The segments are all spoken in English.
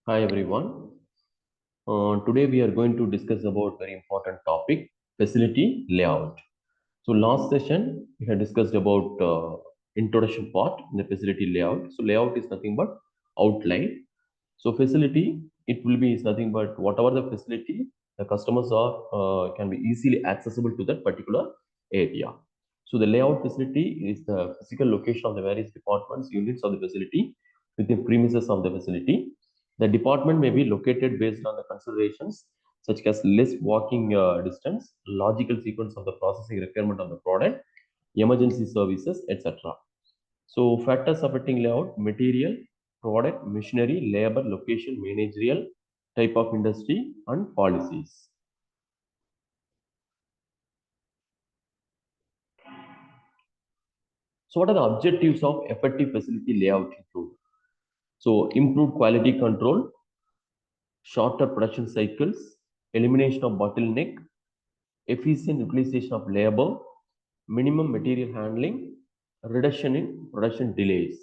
Hi everyone. Today we are going to discuss about very important topic, facility layout. So last session we had discussed about introduction part in the facility layout. So layout is nothing but outline. So facility, it will be is nothing but whatever the facility the customers are can be easily accessible to that particular area. So the layout facility is the physical location of the various departments, units of the facility within premises of the facility. The department may be located based on the considerations such as less walking distance, logical sequence of the processing requirement of the product, emergency services, etc. So factors affecting layout, material, product, machinery, labor, location, managerial, type of industry, and policies. So what are the objectives of effective facility layout include? So improved quality control, shorter production cycles, elimination of bottleneck, efficient utilization of labor, minimum material handling, reduction in production delays.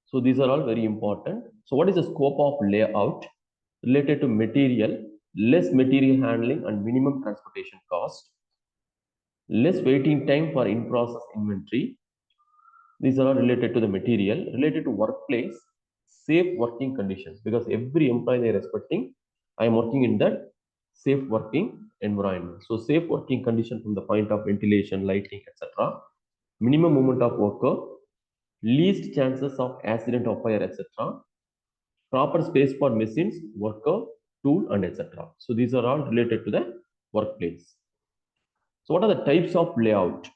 So these are all very important. So what is the scope of layout related to material, less material handling and minimum transportation cost, less waiting time for in-process inventory. These are all related to the material, related to workplace, safe working conditions because every employee they are expecting, I am working in that safe working environment. So safe working condition from the point of ventilation, lighting, etc. Minimum movement of worker, least chances of accident or fire, etc. Proper space for machines, worker, tool, and etc. So these are all related to the workplace. So what are the types of layout?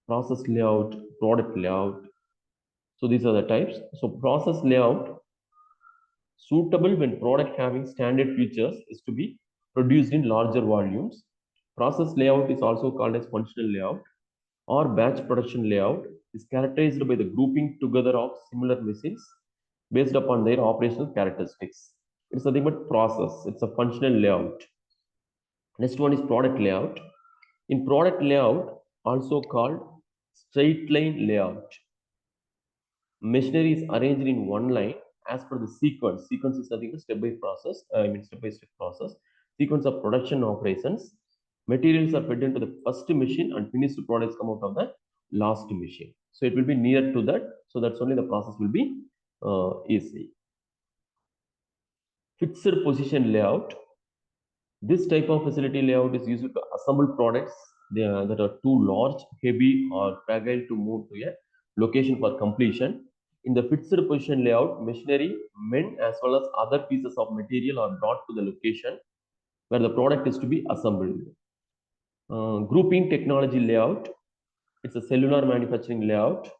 Process layout, product layout. So these are the types. So process layout, suitable when product having standard features is to be produced in larger volumes. Process layout is also called as functional layout or batch production layout is characterized by the grouping together of similar machines based upon their operational characteristics. It's nothing but process. It's a functional layout. Next one is product layout. In product layout, also called straight line layout, machinery is arranged in one line as per the sequence. Sequence is nothing but step by process. Step by step process. Sequence of production operations. Materials are fed into the first machine and finished products come out of the last machine. So it will be near to that. So that's only the process will be easy. Fixed position layout. This type of facility layout is used to assemble products that are too large, heavy, or fragile to move to a location for completion. In the fixed position layout, machinery, men, as well as other pieces of material are brought to the location where the product is to be assembled. Grouping technology layout. It's a cellular manufacturing layout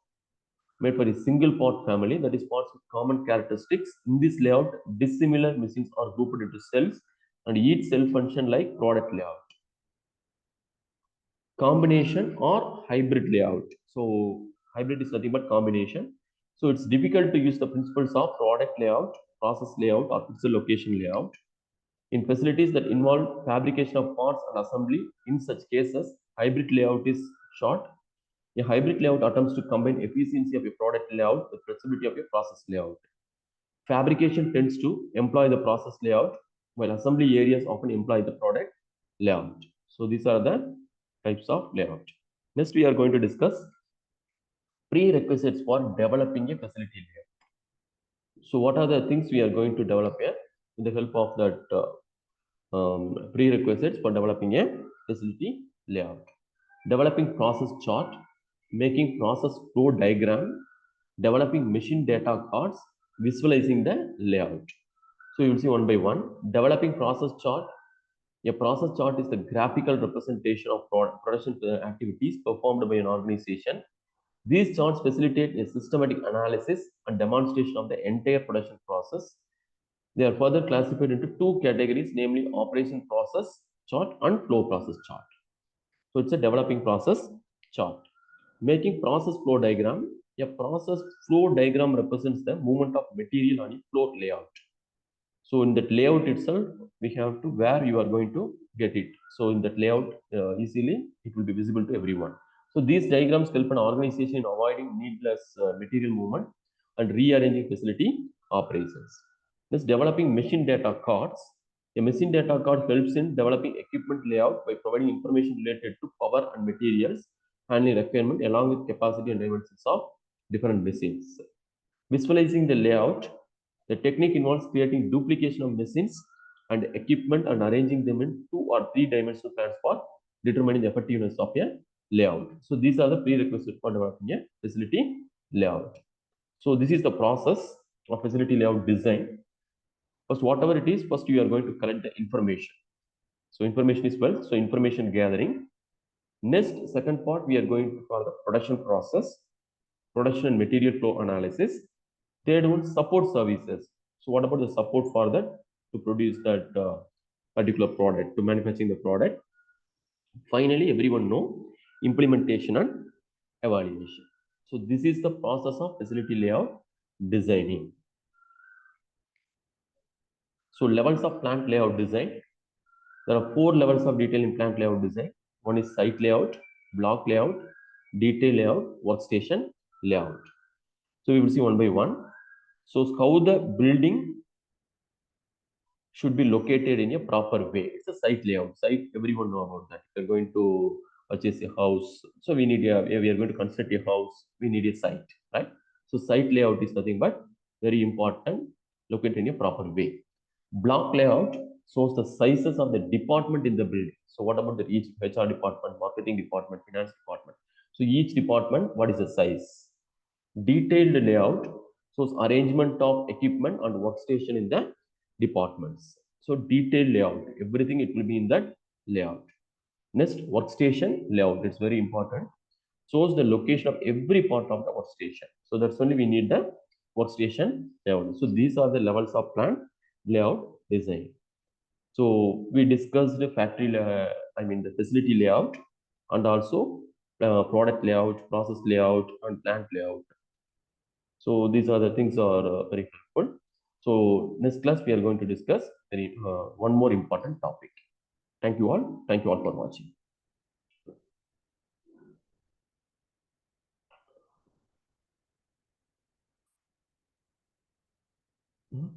made for a single part family, that is parts with common characteristics. In this layout, dissimilar machines are grouped into cells and each cell function like product layout. Combination or hybrid layout. So hybrid is nothing but combination. So it's difficult to use the principles of product layout, process layout, or fixed location layout in facilities that involve fabrication of parts and assembly. In such cases, hybrid layout is short. A hybrid layout attempts to combine efficiency of a product layout with flexibility of a process layout. Fabrication tends to employ the process layout, while assembly areas often employ the product layout. So these are the types of layout. Next, we are going to discuss prerequisites for developing a facility layout. So what are the things we are going to develop here with the help of that prerequisites for developing a facility layout? Developing process chart, making process flow diagram, developing machine data cards, visualizing the layout. So you will see one by one. Developing process chart. A process chart is the graphical representation of production activities performed by an organization. These charts facilitate a systematic analysis and demonstration of the entire production process. They are further classified into two categories, namely operation process chart and flow process chart. So it's a developing process chart. Making process flow diagram. A process flow diagram represents the movement of material on a flow layout. So in that layout itself, we have to where you are going to get it. So in that layout, easily it will be visible to everyone. So these diagrams help an organization in avoiding needless material movement and rearranging facility operations. This developing machine data cards. A machine data card helps in developing equipment layout by providing information related to power and materials handling requirement along with capacity and dimensions of different machines. Visualizing the layout, the technique involves creating duplication of machines and equipment and arranging them in 2 or 3 dimensional plans for determining the effectiveness of a layout. So these are the prerequisites for developing a facility layout. So this is the process of facility layout design. First, whatever it is, first you are going to collect the information. So information is wealth. So information gathering. Next, second part, we are going to for the production process, production and material flow analysis. Third one, support services. So what about the support for that to produce that particular product, to manufacturing the product? Finally, everyone know implementation and evaluation. So this is the process of facility layout designing. So levels of plant layout design. There are 4 levels of detail in plant layout design. One is site layout, block layout, detail layout, workstation layout. So we will see one by one. So how the building should be located in a proper way. It's a site layout. Site, everyone know about that. We're going to purchase a house. So we need we are going to construct a house. We need a site, right? So site layout is nothing but very important, located in a proper way. Block layout shows the sizes of the department in the building. So what about the each HR department, marketing department, finance department? So each department, what is the size? Detailed layout shows arrangement of equipment and workstation in the departments. So detailed layout, everything it will be in that layout. Next, workstation layout, it's very important. Shows the location of every part of the workstation. So that's only we need the workstation layout. So these are the levels of plant layout design. So we discussed the the facility layout and also product layout, process layout, and plant layout. So these are the things are very helpful. So next class we are going to discuss one more important topic. Thank you all. Thank you all for watching. Hmm?